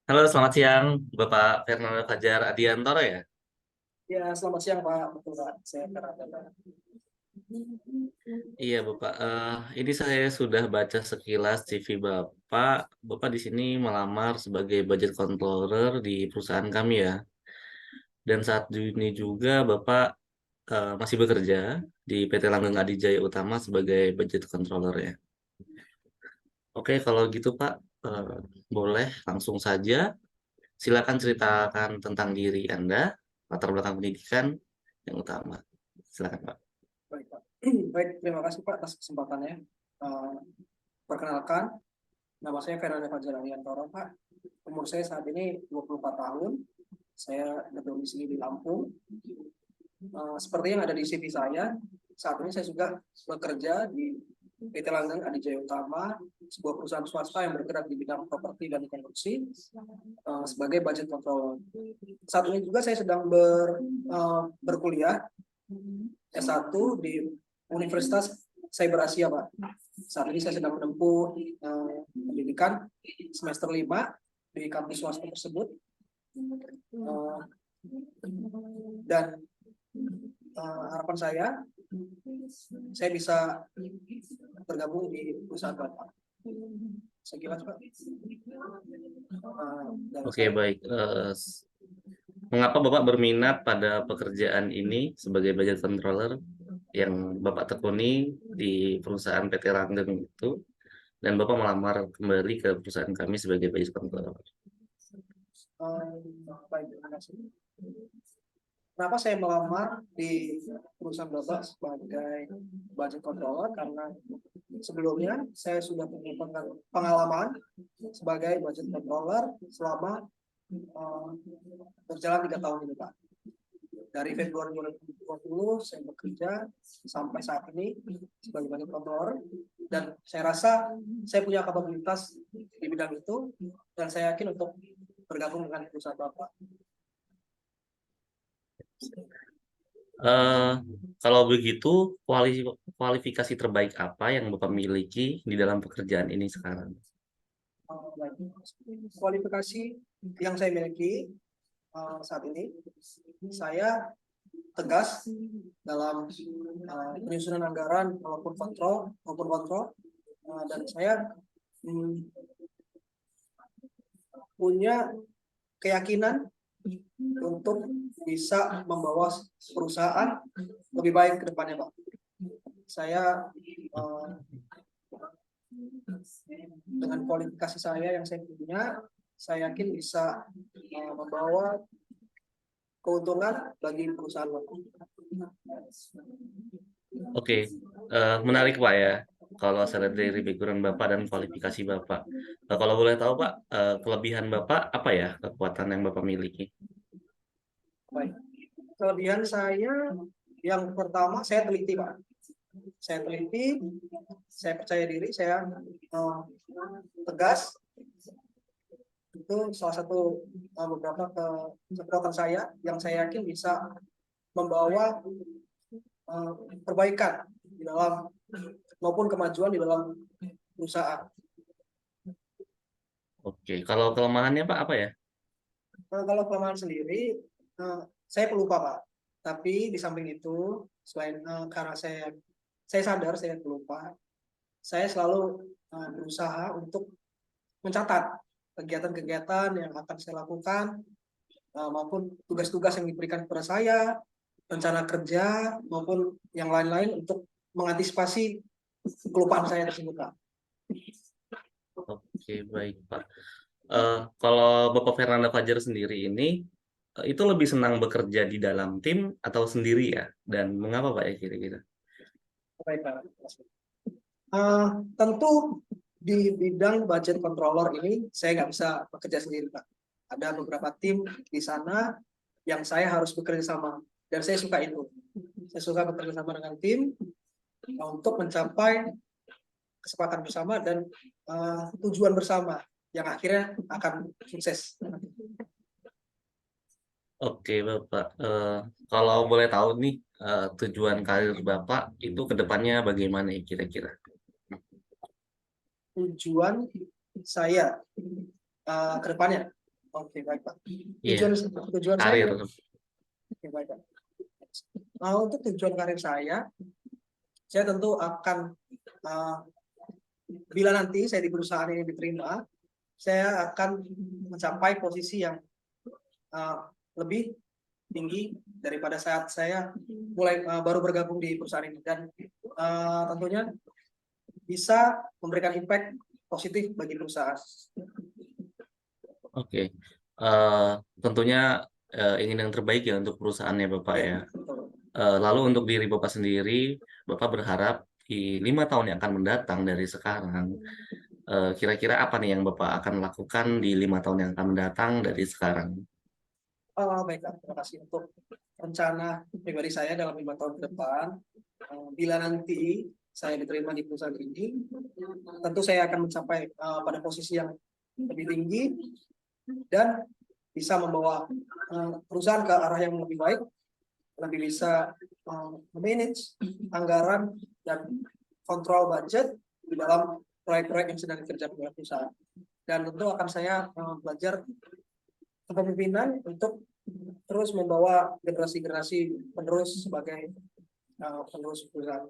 Halo, selamat siang, Bapak Fernando Fajar Adiantoro ya? Ya, selamat siang Pak. Betul Pak, saya Fernanda. Iya, Bapak. Ini saya sudah baca sekilas CV Bapak. Bapak di sini melamar sebagai budget controller di perusahaan kami ya. Dan saat ini juga Bapak masih bekerja di PT Langgeng Adijaya Utama sebagai budget controller ya. Oke, kalau gitu Pak, eh, boleh langsung saja. Silakan ceritakan tentang diri Anda, latar belakang pendidikan yang utama. Silakan Pak. Baik Pak. Baik, terima kasih Pak atas kesempatannya. Eh, Perkenalkan, nama saya Fernanda Fajar Ariantoro Pak. Umur saya saat ini 24 tahun. Saya berdomisili di Lampung. Seperti yang ada di CV saya, saat ini saya juga bekerja di PT Langgeng Adijaya Utama, sebuah perusahaan swasta yang bergerak di bidang properti dan konstruksi sebagai budget controller. Saat ini juga saya sedang berkuliah S1 di Universitas Cyber Asia, Pak. Saat ini saya sedang menempuh pendidikan semester 5 di kampus swasta tersebut. Uh, dan harapan saya bisa bergabung di perusahaan Bapak. Sekilas, Pak, dari Oke, saya. baik. Mengapa Bapak berminat pada pekerjaan ini sebagai budget controller yang Bapak tekuni di perusahaan PT Langgeng itu, dan Bapak melamar kembali ke perusahaan kami sebagai budget controller? Baik, terima kasih. Kenapa saya melamar di perusahaan Bapak sebagai budget controller? Karena sebelumnya saya sudah punya pengalaman sebagai budget controller selama uh, berjalan 3 tahun ini, Pak. Dari Februari 2020 saya bekerja sampai saat ini sebagai budget controller, dan saya rasa saya punya kapabilitas di bidang itu, dan saya yakin untuk bergabung dengan perusahaan Bapak. Eh, Kalau begitu, kualifikasi terbaik apa yang Bapak miliki di dalam pekerjaan ini sekarang? Kualifikasi yang saya miliki saat ini, saya tegas dalam penyusunan anggaran maupun kontrol, dan saya mm, punya keyakinan untuk bisa membawa perusahaan lebih baik ke depannya, Pak. Saya uh, dengan kualifikasi saya yang saya punya, saya yakin bisa membawa keuntungan bagi perusahaan, Pak. Oke, menarik Pak ya. Kalau saya lihat dari background Bapak dan kualifikasi Bapak. Kalau boleh tahu Pak, kelebihan Bapak apa ya, kekuatan yang Bapak miliki? Baik. Kelebihan saya yang pertama, saya teliti, Pak. Saya teliti, saya percaya diri, saya uh, tegas. Itu salah satu beberapa kekuatan saya yang saya yakin bisa membawa uh, perbaikan di dalam maupun kemajuan di dalam perusahaan. Oke, kalau kelemahannya Pak apa ya? Kalau kelemahan sendiri, saya pelupa, Pak. Tapi di samping itu, selain karena saya sadar saya pelupa, saya selalu berusaha untuk mencatat kegiatan-kegiatan yang akan saya lakukan, maupun tugas-tugas yang diberikan kepada saya, rencana kerja, maupun yang lain-lain untuk mengantisipasi kelupaan saya tersebut, Pak. Oke, baik Pak. Kalau Bapak Fernanda Fajar sendiri ini, itu lebih senang bekerja di dalam tim atau sendiri ya? Dan mengapa Pak ya kira-kira? Baik, Pak. Tentu di bidang budget controller ini saya nggak bisa bekerja sendiri, Pak. Ada beberapa tim di sana yang saya harus bekerja sama, dan saya suka itu. Saya suka bekerja sama dengan tim untuk mencapai kesepakatan bersama dan tujuan bersama yang akhirnya akan sukses. Oke Bapak, kalau boleh tahu nih, tujuan karir Bapak itu ke depannya bagaimana ya kira-kira? Tujuan saya ke depannya. Oke, baik Pak. Iya, Tujuan tujuan karir. saya, oke, baik Pak. Untuk tujuan karir saya tentu akan uh, bila nanti saya di perusahaan ini diterima, saya akan mencapai posisi yang uh, lebih tinggi daripada saat saya baru bergabung di perusahaan ini, dan tentunya bisa memberikan impact positif bagi perusahaan. Oke. Eh, Tentunya ingin yang terbaik ya untuk perusahaannya Bapak Ya, ya. betul. Lalu untuk diri Bapak sendiri, Bapak berharap di 5 tahun yang akan mendatang dari sekarang, kira-kira apa nih yang Bapak akan lakukan di 5 tahun yang akan mendatang dari sekarang? Baiklah, terima kasih untuk rencana pribadi saya dalam 5 tahun ke depan. Bila nanti saya diterima di perusahaan ini, tentu saya akan mencapai pada posisi yang lebih tinggi dan bisa membawa perusahaan ke arah yang lebih baik, lebih bisa manage anggaran dan kontrol budget di dalam proyek-proyek yang sedang dikerjakan oleh perusahaan. Dan tentu akan saya belajar kepemimpinan untuk terus membawa generasi-generasi penerus sebagai penerus perusahaan.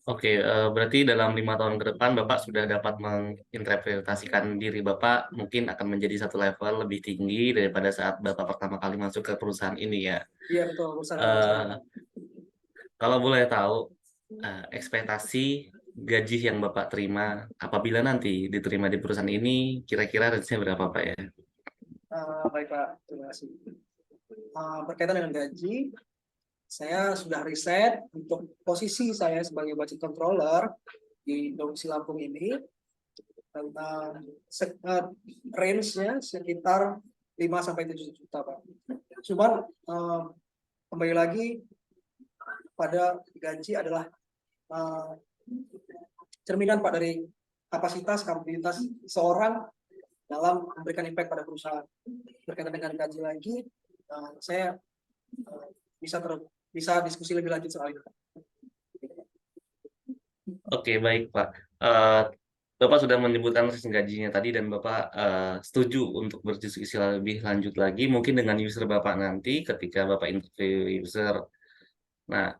Oke, berarti dalam 5 tahun ke depan Bapak sudah dapat menginterpretasikan diri Bapak mungkin akan menjadi satu level lebih tinggi daripada saat Bapak pertama kali masuk ke perusahaan ini ya. Iya betul, bersama sama. Eh, Kalau boleh tahu, ekspektasi gaji yang Bapak terima apabila nanti diterima di perusahaan ini, kira-kira range-nya berapa Pak ya? Baik Pak, terima kasih. Berkaitan dengan gaji, saya sudah riset untuk posisi saya sebagai budget controller di Domisi Lampung ini, range-nya sekitar 5 sampai 7 juta Pak. Cuman kembali lagi pada gaji adalah uh, cerminan Pak dari kapasitas seorang dalam memberikan impact pada perusahaan. Berkaitan dengan gaji lagi, saya uh, bisa diskusi lebih lanjut soal itu. Oke, baik Pak. Eh, Bapak sudah menyebutkan sistem gajinya tadi dan Bapak setuju untuk berdiskusi lebih lanjut lagi mungkin dengan user Bapak nanti ketika Bapak interview user. Nah,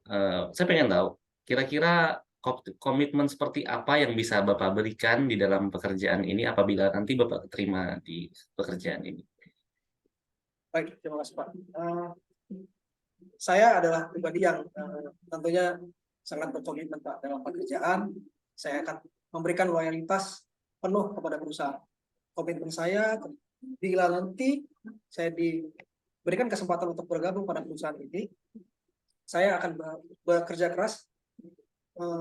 saya pengen tahu kira-kira komitmen seperti apa yang bisa Bapak berikan di dalam pekerjaan ini apabila nanti Bapak terima di pekerjaan ini. Baik, terima kasih Pak. Saya adalah pribadi yang tentunya sangat berkomitmen Pak dalam pekerjaan. Saya akan memberikan loyalitas penuh kepada perusahaan. Komitmen saya bila nanti saya diberikan kesempatan untuk bergabung pada perusahaan ini, saya akan bekerja keras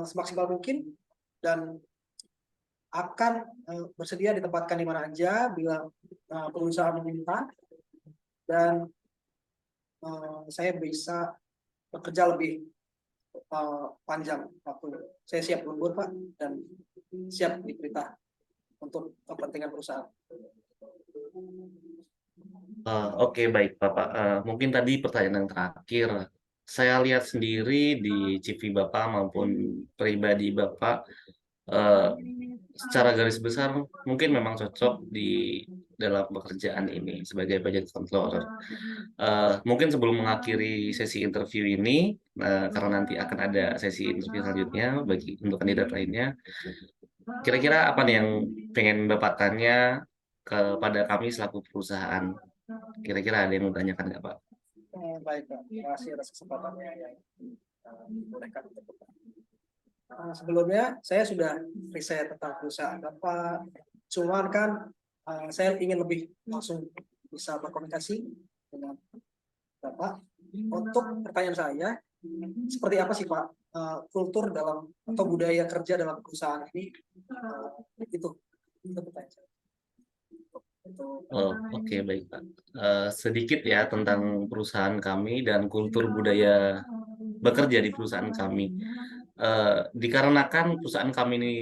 semaksimal mungkin dan akan bersedia ditempatkan di mana aja bila perusahaan meminta, dan saya bisa bekerja lebih panjang waktu. Saya siap lembur Pak dan siap diperintah untuk kepentingan perusahaan. Oke, baik Bapak. Mungkin tadi pertanyaan yang terakhir. Saya lihat sendiri di CV Bapak maupun pribadi Bapak, eh, secara garis besar mungkin memang cocok di dalam pekerjaan ini sebagai budget controller. Mungkin sebelum mengakhiri sesi interview ini, karena nanti akan ada sesi interview selanjutnya bagi untuk kandidat lainnya, kira-kira apa nih yang pengen Bapak tanya kepada kami selaku perusahaan? Kira-kira ada yang mau tanyakan nggak Pak? Baik Pak, terima kasih atas kesempatannya yang dibolehkan untuk sebelumnya saya sudah riset tentang perusahaan Bapak, cuman kan saya ingin lebih langsung bisa berkomunikasi dengan Bapak. Untuk pertanyaan saya, seperti apa sih Pak kultur dalam atau budaya kerja dalam perusahaan ini? Itu pertanyaan saya. Oh, oke, baik Pak. Sedikit ya tentang perusahaan kami dan kultur budaya bekerja di perusahaan kami. Dikarenakan perusahaan kami ini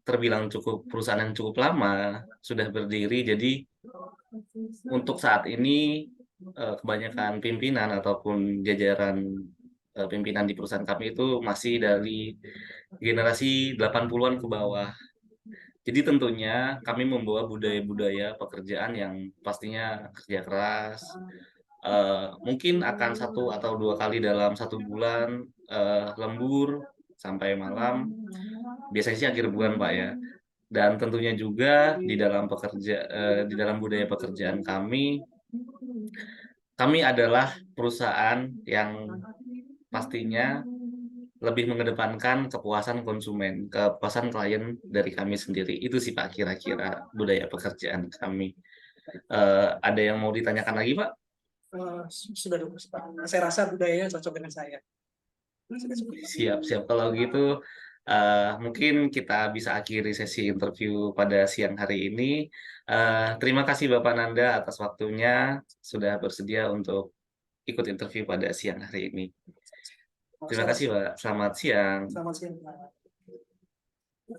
terbilang cukup perusahaan yang cukup lama, sudah berdiri, jadi untuk saat ini kebanyakan pimpinan ataupun jajaran pimpinan di perusahaan kami itu masih dari generasi 80-an ke bawah. Jadi tentunya kami membawa budaya-budaya pekerjaan yang pastinya kerja keras. Mungkin akan 1 atau 2 kali dalam 1 bulan lembur sampai malam. Biasanya sih akhir bulan Pak ya. Dan tentunya juga di dalam budaya pekerjaan kami adalah perusahaan yang pastinya lebih mengedepankan kepuasan konsumen, kepuasan klien dari kami sendiri. Itu sih Pak kira-kira budaya pekerjaan kami. Ada yang mau ditanyakan lagi Pak? Sudah dulu Pak. Saya rasa budayanya cocok dengan saya. Siap-siap. Kalau gitu, mungkin kita bisa akhiri sesi interview pada siang hari ini. Terima kasih Bapak Nanda atas waktunya, sudah bersedia untuk ikut interview pada siang hari ini. Terima Saya kasih rasa Pak. Selamat siang. selamat siang Pak.